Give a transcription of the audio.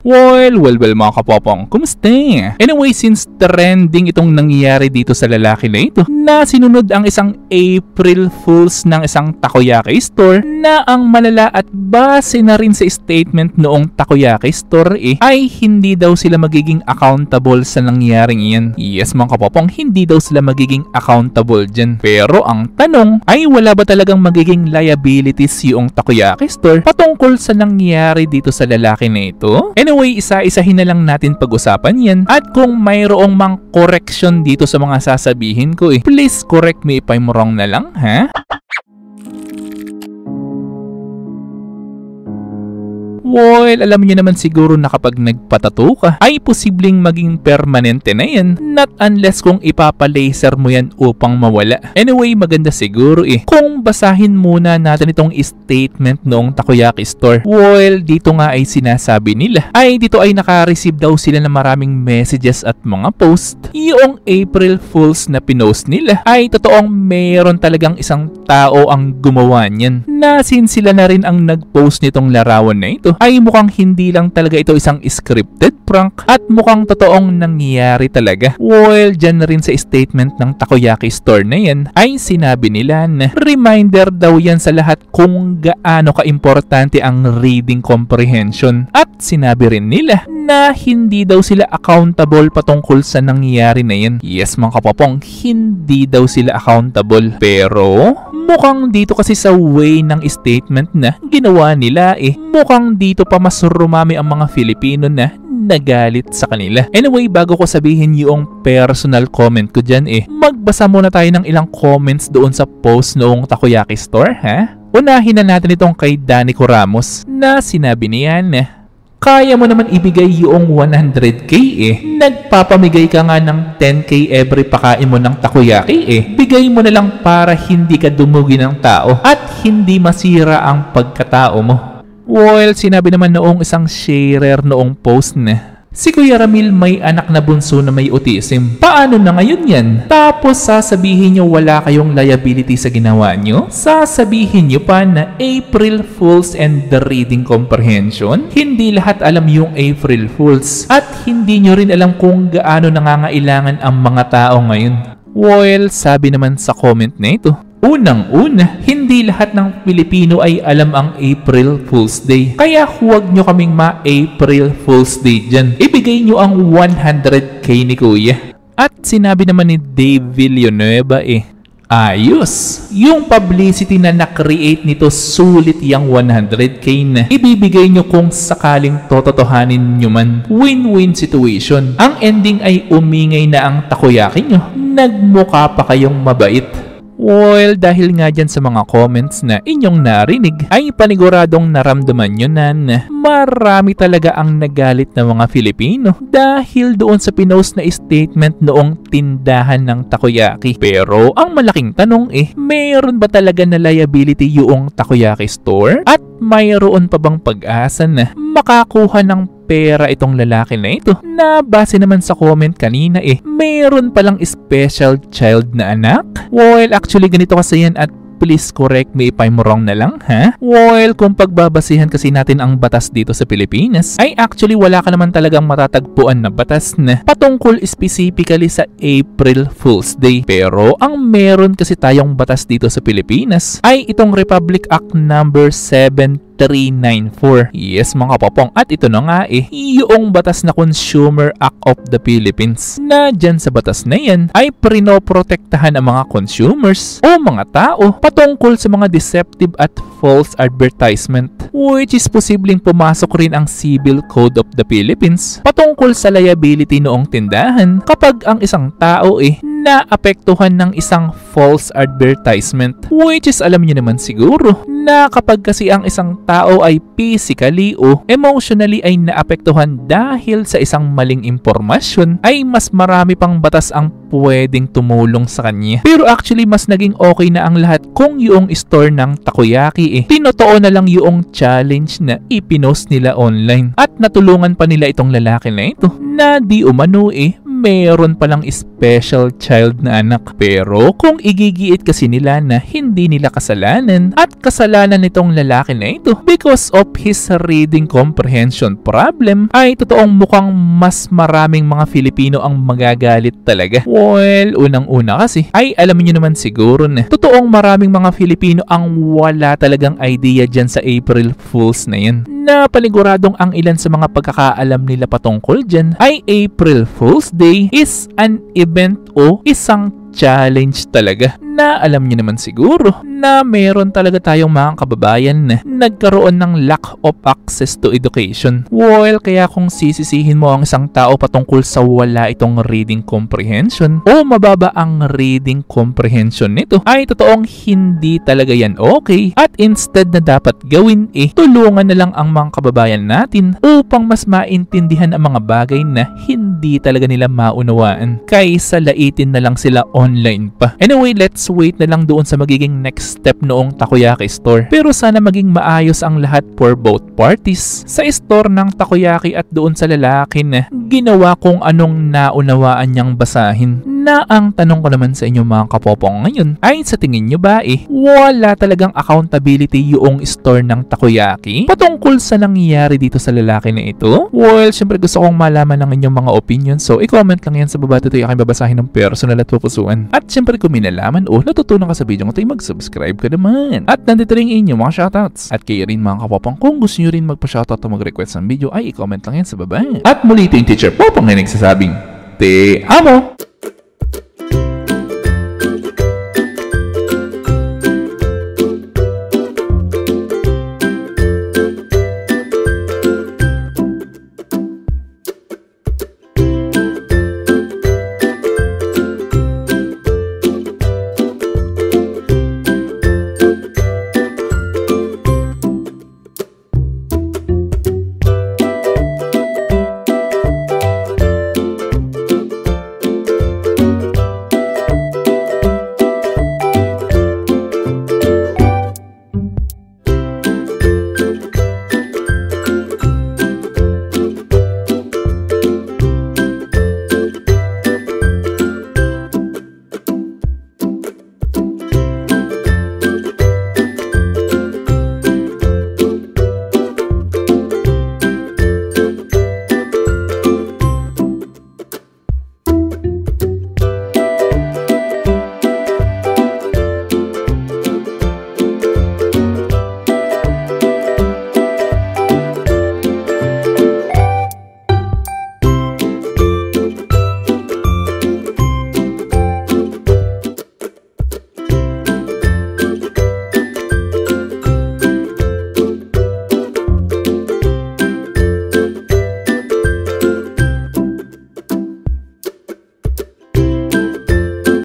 Well, mga kapopong, kumusta? Anyway, since trending itong nangyayari dito sa lalaki na ito, na sinunod ang isang April Fools ng isang takoyaki store na ang malala at base na rin sa statement noong takoyaki store ay hindi daw sila magiging accountable sa nangyaring iyan. Yes mga kapopong, hindi daw sila magiging accountable dyan. Pero ang tanong ay wala ba talagang magiging liabilities yung takoyaki store patungkol sa nangyari dito sa lalaki na ito? Anyway, isa-isahin na lang natin pag-usapan yan. At kung mayroong mang correction dito sa mga sasabihin ko please correct me if I'm wrong na lang, ha? Well, alam niyo naman siguro na kapag nagpatato ka, ay posibleng maging permanente na yan. Not unless kung ipapalaser mo yan upang mawala. Anyway, maganda siguro kung basahin muna natin itong statement noong takoyaki store. Well, dito nga ay sinasabi nila, ay dito ay naka-receive daw sila ng maraming messages at mga post. Yung April Fools na pinost nila, ay totoong meron talagang isang tao ang gumawa niyan. Na since sila na rin ang nag-post nitong larawan na ito, ay mukhang hindi lang talaga ito isang scripted prank at mukhang totoong nangyayari talaga. Well, dyan na rin sa statement ng takoyaki store na yan ay sinabi nila na reminder daw yan sa lahat kung gaano ka-importante ang reading comprehension. At sinabi rin nila na hindi daw sila accountable patungkol sa nangyayari na yan. Yes mga kapopong, hindi daw sila accountable. Pero mukhang dito kasi sa way ng statement na ginawa nila mukhang dito pa mas rumami ang mga Filipino na nagalit sa kanila. Anyway, bago ko sabihin yung personal comment ko dyan magbasa muna tayo ng ilang comments doon sa post noong takoyaki store, ha? Unahin na natin itong kay Danico Ramos na sinabi niya na kaya mo naman ibigay yung 100k Nagpapamigay ka nga ng 10k every pakain mo ng takoyaki Bigay mo na lang para hindi ka dumugi ng tao at hindi masira ang pagkatao mo. Well, sinabi naman noong isang sharer noong post na si Kuya Ramil may anak na bunso na may autism. Paano na ngayon yan? Tapos sasabihin nyo wala kayong liability sa ginawa nyo? Sasabihin nyo pa na April Fools and the reading comprehension? Hindi lahat alam yung April Fools. At hindi nyo rin alam kung gaano nangangailangan ang mga tao ngayon. Well, sabi naman sa comment na ito, unang-una, hindi lahat ng Pilipino ay alam ang April Fool's Day. Kaya huwag nyo kaming ma-April Fool's Day dyan. Ibigay nyo ang 100k ni Kuya. At sinabi naman ni Dave Villanueva ayos! Yung publicity na na-create nito sulit yung 100k na ibibigay nyo kung sakaling tototohanin nyo man. Win-win situation. Ang ending ay umingay na ang takoyaki nyo. Nagmukha pa kayong mabait. Well, dahil nga dyan sa mga comments na inyong narinig, ay paniguradong naramdaman nyo na marami talaga ang nagalit na mga Filipino dahil doon sa pinost na statement noong tindahan ng takoyaki. Pero ang malaking tanong mayroon ba talaga na liability yung takoyaki store? At mayroon pa bang pag-asa na makakuha ng pera itong lalaki na ito na base naman sa comment kanina mayroon palang special child na anak? Well, actually ganito kasi yan at please correct me if I'm wrong na lang, ha? Well, kung pagbabasihan kasi natin ang batas dito sa Pilipinas, ay actually wala ka naman talagang matatagpuan na batas na patungkol specifically sa April Fool's Day. Pero ang meron kasi tayong batas dito sa Pilipinas ay itong Republic Act number 7394. Yes mga kapopong, at ito na nga yung batas na Consumer Act of the Philippines na dyan sa batas na yan ay prinoprotektahan ang mga consumers o mga tao patungkol sa mga deceptive at false advertisement, which is posibleng pumasok rin ang Civil Code of the Philippines patungkol sa liability noong tindahan kapag ang isang tao naapektuhan ng isang false advertisement, which is alam niyo naman siguro na kapag kasi ang isang tao ay physically o emotionally ay naapektuhan dahil sa isang maling impormasyon, ay mas marami pang batas ang pwedeng tumulong sa kanya. Pero actually mas naging okay na ang lahat kung yung store ng takoyaki tinotoo na lang yung challenge na ipinost nila online at natulungan pa nila itong lalaki na ito na di umano meron palang special child na anak. Pero kung igigiit kasi nila na hindi nila kasalanan at kasalanan nitong lalaki na ito because of his reading comprehension problem, ay totoong mukhang mas maraming mga Filipino ang magagalit talaga. Well, unang-una kasi ay alam niyo naman siguro na totoong maraming mga Filipino ang wala talagang idea dyan sa April Fools na yan. Na paniguradong ang ilan sa mga pagkakaalam nila patungkol dyan ay April Fool's Day is an event o isang challenge talaga na alam niyo naman siguro na meron talaga tayong mga kababayan na nagkaroon ng lack of access to education. Well, kaya kung sisisihin mo ang isang tao patungkol sa wala itong reading comprehension o mababa ang reading comprehension nito, ay totoong hindi talaga yan okay, at instead na dapat gawin tulungan na lang ang mga kababayan natin upang mas maintindihan ang mga bagay na hindi talaga nila maunawaan kaysa laitin na lang sila online pa. Anyway, let's wait na lang doon sa magiging next step noong takoyaki store. Pero sana maging maayos ang lahat for both parties. Sa store ng takoyaki at doon sa lalaki na ginawa kung anong naunawaan niyang basahin. Na ang tanong ko naman sa inyo mga kapopong ngayon ay sa tingin nyo ba wala talagang accountability yung store ng takoyaki patungkol sa nangyayari dito sa lalaki na ito? Well, syempre gusto kong malaman ng inyong mga opinion, so i-comment lang yan sa baba. Ito yung aking babasahin ng personal at pupusuan. At syempre kung minalaman o natutunan ka sa video ko, mag-subscribe ka naman. At nandito rin inyong mga shoutouts. At kayo rin mga kapopong, kung gusto nyo rin magpa-shoutout o mag-request ng video ay i-comment lang yan sa baba. At muli ito yung teacher Popong na nagsasabing, Te amo!